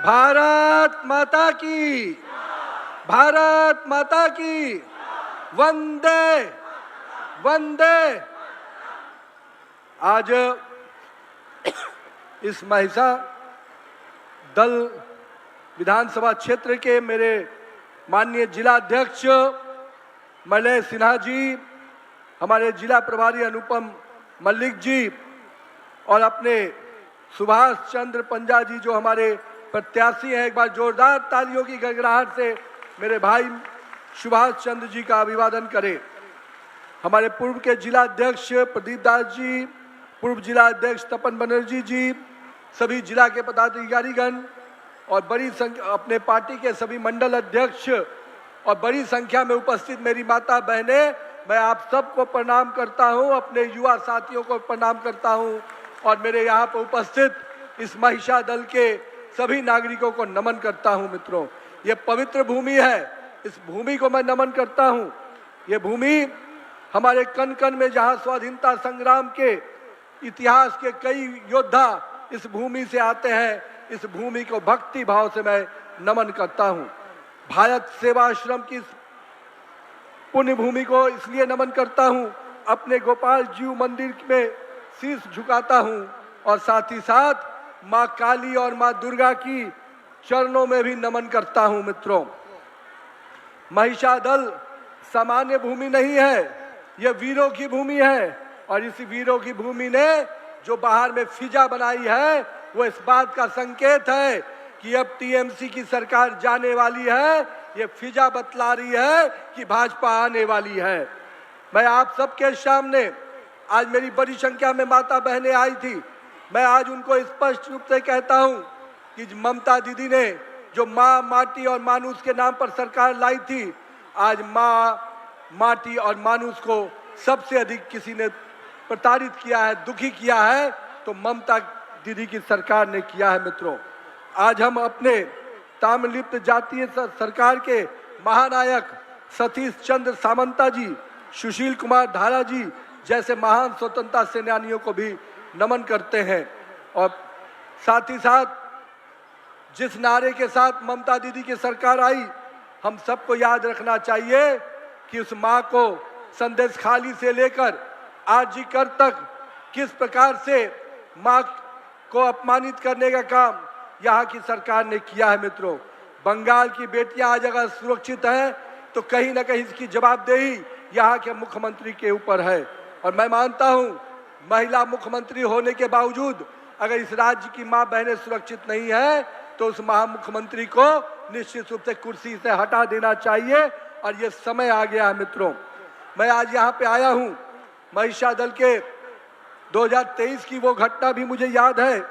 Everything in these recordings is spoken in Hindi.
भारत माता की, भारत माता की, वंदे वंदे। आज इस महिषा दल विधानसभा क्षेत्र के मेरे माननीय जिला अध्यक्ष मलय सिन्हा जी, हमारे जिला प्रभारी अनुपम मल्लिक जी और अपने सुभाष चंद्र पंजा जी जो हमारे प्रत्याशी हैं, एक बार जोरदार तालियों की गड़गड़ाहट से मेरे भाई सुभाष चंद्र जी का अभिवादन करें। हमारे पूर्व के जिला अध्यक्ष प्रदीप दास जी, पूर्व जिला अध्यक्ष तपन बनर्जी जी, सभी जिला के पदाधिकारीगण और बड़ी संख्या अपने पार्टी के सभी मंडल अध्यक्ष और बड़ी संख्या में उपस्थित मेरी माता बहनें, मैं आप सबको प्रणाम करता हूं, अपने युवा साथियों को प्रणाम करता हूं और मेरे यहाँ पर उपस्थित इस महिषा दल के सभी नागरिकों को नमन करता हूं। मित्रों, ये पवित्र भूमि है, इस भूमि को मैं नमन करता हूं। ये भूमि हमारे कण कण में जहां स्वाधीनता संग्राम के इतिहास के कई योद्धा इस भूमि से आते हैं, इस भूमि को भक्ति भाव से मैं नमन करता हूं। भारत सेवाश्रम की पुण्य भूमि को इसलिए नमन करता हूं, अपने गोपाल जीव मंदिर में शीश झुकाता हूं और साथ ही साथ मां काली और मां दुर्गा की चरणों में भी नमन करता हूं। मित्रों, महिषा दल सामान्य भूमि नहीं है, यह वीरों की भूमि है और इस वीरों की भूमि ने जो बाहर में फिजा बनाई है वो इस बात का संकेत है कि अब टीएमसी की सरकार जाने वाली है। ये फिजा बतला रही है कि भाजपा आने वाली है। मैं आप सबके सामने, आज मेरी बड़ी संख्या में माता बहनें आई थी, मैं आज उनको स्पष्ट रूप से कहता हूं कि ममता दीदी ने जो माँ, माटी और मानुष के नाम पर सरकार लाई थी, आज माँ, माटी और मानुष को सबसे अधिक किसी ने प्रताड़ित किया है, दुखी किया है, तो ममता दीदी की सरकार ने किया है। मित्रों, आज हम अपने ताम्रलिप्त जातीय सरकार के महानायक सतीश चंद्र सामंता जी, सुशील कुमार धारा जी जैसे महान स्वतंत्रता सेनानियों को भी नमन करते हैं और साथ ही साथ जिस नारे के साथ ममता दीदी की सरकार आई, हम सबको याद रखना चाहिए कि उस माँ को संदेश खाली से लेकर आरजीकर तक किस प्रकार से माँ को अपमानित करने का काम यहाँ की सरकार ने किया है। मित्रों, बंगाल की बेटियां आज अगर सुरक्षित हैं तो कहीं ना कहीं इसकी जवाबदेही यहाँ के मुख्यमंत्री के ऊपर है और मैं मानता हूँ महिला मुख्यमंत्री होने के बावजूद अगर इस राज्य की माँ बहनें सुरक्षित नहीं है तो उस महामुख्यमंत्री को निश्चित रूप से कुर्सी से हटा देना चाहिए और ये समय आ गया है। मित्रों, मैं आज यहाँ पे आया हूँ, महिषा दल के 2023 की वो घटना भी मुझे याद है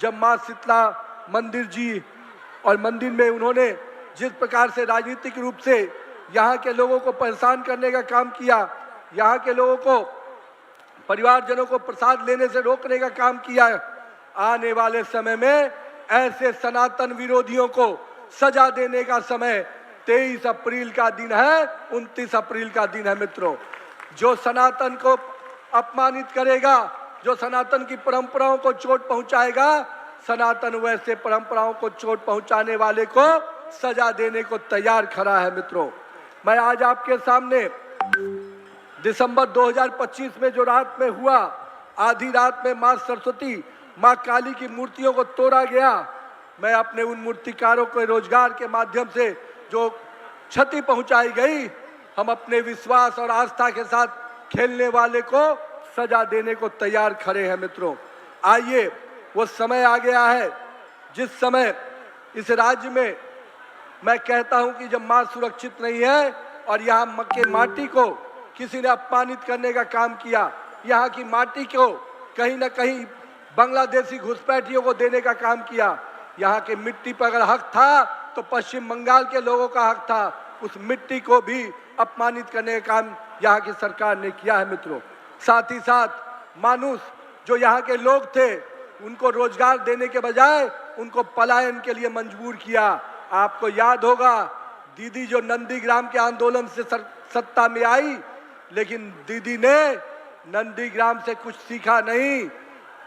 जब माँ शीतला मंदिर जी और मंदिर में उन्होंने जिस प्रकार से राजनीतिक रूप से यहाँ के लोगों को परेशान करने का काम किया, यहाँ के लोगों को, परिवारजनों को प्रसाद लेने से रोकने का काम किया। आने वाले समय में ऐसे सनातन विरोधियों को सजा देने का समय 23 अप्रैल का दिन है, 29 अप्रैल का दिन है। मित्रों, जो सनातन को अपमानित करेगा, जो सनातन की परंपराओं को चोट पहुंचाएगा, सनातन वैसे परंपराओं को चोट पहुंचाने वाले को सजा देने को तैयार खड़ा है। मित्रों, मैं आज आपके सामने दिसंबर 2025 में जो रात में हुआ, आधी रात में मां सरस्वती, मां काली की मूर्तियों को तोड़ा गया, मैं अपने उन मूर्तिकारों को रोजगार के माध्यम से जो क्षति पहुंचाई गई, हम अपने विश्वास और आस्था के साथ खेलने वाले को सजा देने को तैयार खड़े हैं। मित्रों, आइए, वो समय आ गया है जिस समय इस राज्य में मैं कहता हूं कि जब मां सुरक्षित नहीं है और यहाँ के माटी को किसी ने अपमानित करने का काम किया, यहाँ की माटी को कहीं ना कहीं बांग्लादेशी घुसपैठियों को देने का काम किया, यहाँ के मिट्टी पर अगर हक था तो पश्चिम बंगाल के लोगों का हक था, उस मिट्टी को भी अपमानित करने का काम यहाँ की सरकार ने किया है। मित्रों, साथ ही साथ मानुष जो यहाँ के लोग थे उनको रोजगार देने के बजाय उनको पलायन के लिए मजबूर किया। आपको याद होगा दीदी जो नंदीग्राम के आंदोलन से सत्ता में आई, लेकिन दीदी ने नंदीग्राम से कुछ सीखा नहीं।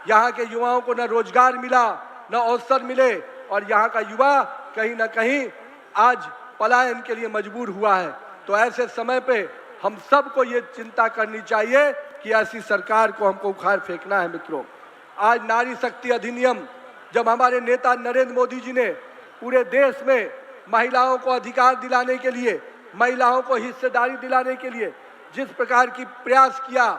यहाँ के युवाओं को न रोजगार मिला, न अवसर मिले, और यहाँ का युवा कहीं ना कहीं आज पलायन के लिए मजबूर हुआ है। तो ऐसे समय पे हम सबको ये चिंता करनी चाहिए कि ऐसी सरकार को हमको उखाड़ फेंकना है। मित्रों, आज नारी शक्ति अधिनियम जब हमारे नेता नरेंद्र मोदी जी ने पूरे देश में महिलाओं को अधिकार दिलाने के लिए, महिलाओं को हिस्सेदारी दिलाने के लिए जिस प्रकार की प्रयास किया,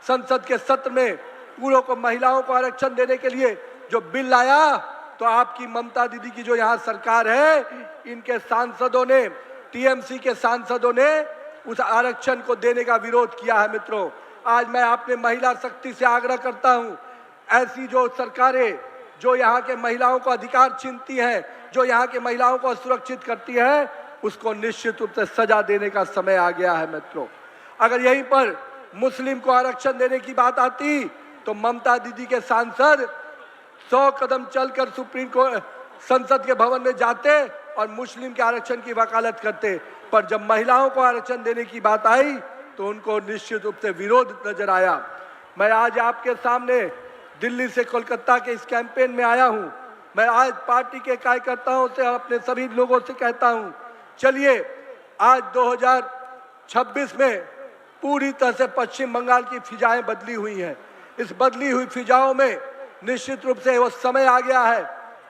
संसद के सत्र में पूरों को महिलाओं को आरक्षण देने के लिए जो बिल लाया, तो आपकी ममता दीदी की जो यहाँ सरकार है, इनके सांसदों ने, टीएमसी के सांसदों ने उस आरक्षण को देने का विरोध किया है। मित्रों, आज मैं अपने महिला शक्ति से आग्रह करता हूं, ऐसी जो सरकारें जो यहाँ के महिलाओं को अधिकार छीनती हैं, जो यहाँ के महिलाओं को असुरक्षित करती है, उसको निश्चित रूप से सजा देने का समय आ गया है। मित्रों, अगर यहीं पर मुस्लिम को आरक्षण देने की बात आती तो ममता दीदी के सांसद 100 कदम चलकर सुप्रीम कोर्ट संसद के भवन में जाते और मुस्लिम के आरक्षण की वकालत करते, पर जब महिलाओं को आरक्षण देने की बात आई तो उनको निश्चित रूप से विरोध नजर आया। मैं आज आपके सामने दिल्ली से कोलकाता के इस कैंपेन में आया हूं। मैं आज पार्टी के कार्यकर्ताओं से, अपने सभी लोगों से कहता हूं, चलिए आज 2026 में पूरी तरह से पश्चिम बंगाल की फिजाएं बदली हुई हैं। इस बदली हुई फिजाओं में निश्चित रूप से वो समय आ गया है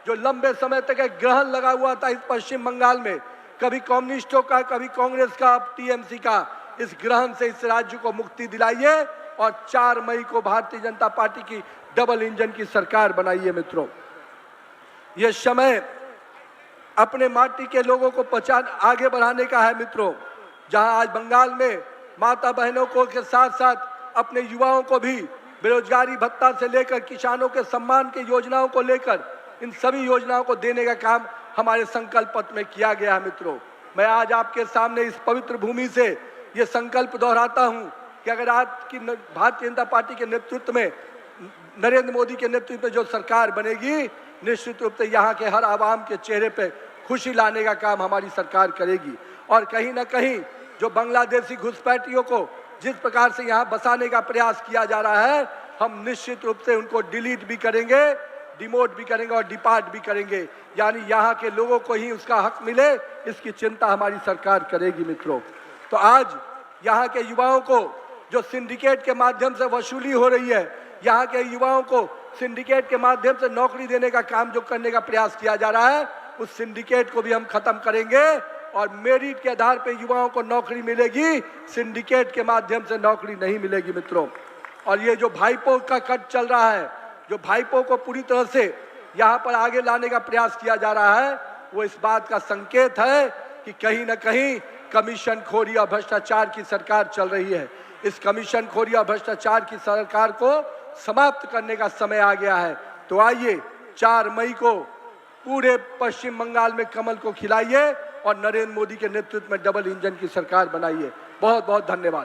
जो लंबे समय तक एक ग्रहण लगा हुआ था इस पश्चिम बंगाल में, कभी कम्युनिस्टों का, कभी कांग्रेस का, अब टीएमसी का। इस ग्रहण से इस राज्य को मुक्ति दिलाइए और 4 मई को भारतीय जनता पार्टी की डबल इंजन की सरकार बनाइए। मित्रों, यह समय अपने माटी के लोगों को पहचान आगे बढ़ाने का है। मित्रों, जहां आज बंगाल में माता बहनों को के साथ साथ अपने युवाओं को भी बेरोजगारी भत्ता से लेकर किसानों के सम्मान के योजनाओं को लेकर इन सभी योजनाओं को देने का काम हमारे संकल्प पत्र में किया गया है। मित्रों, मैं आज आपके सामने इस पवित्र भूमि से ये संकल्प दोहराता हूं कि अगर आपकी भारतीय जनता पार्टी के नेतृत्व में, नरेंद्र मोदी के नेतृत्व में जो सरकार बनेगी, निश्चित रूप से यहाँ के हर आवाम के चेहरे पे खुशी लाने का काम हमारी सरकार करेगी। और कहीं ना कहीं जो बांग्लादेशी घुसपैठियों को जिस प्रकार से यहाँ बसाने का प्रयास किया जा रहा है, हम निश्चित रूप से उनको डिलीट भी करेंगे, डिमोट भी करेंगे और डिपार्ट भी करेंगे, यानी यहाँ के लोगों को ही उसका हक मिले, इसकी चिंता हमारी सरकार करेगी। मित्रों, तो आज यहाँ के युवाओं को जो सिंडिकेट के माध्यम से वसूली हो रही है, यहाँ के युवाओं को सिंडिकेट के माध्यम से नौकरी देने का काम जो करने का प्रयास किया जा रहा है, उस सिंडिकेट को भी हम खत्म करेंगे और मेरिट के आधार पर युवाओं को नौकरी मिलेगी, सिंडिकेट के माध्यम से नौकरी नहीं मिलेगी। मित्रों, और ये जो भाईपो का कट चल रहा है, जो भाईपो को पूरी तरह से यहाँ पर आगे लाने का प्रयास किया जा रहा है, वो इस बात का संकेत है कि कहीं ना कहीं कमीशन खोरी और भ्रष्टाचार की सरकार चल रही है। इस कमीशन खोरी और भ्रष्टाचार की सरकार को समाप्त करने का समय आ गया है। तो आइए 4 मई को पूरे पश्चिम बंगाल में कमल को खिलाइए और नरेंद्र मोदी के नेतृत्व में डबल इंजन की सरकार बनाइए। बहुत बहुत धन्यवाद।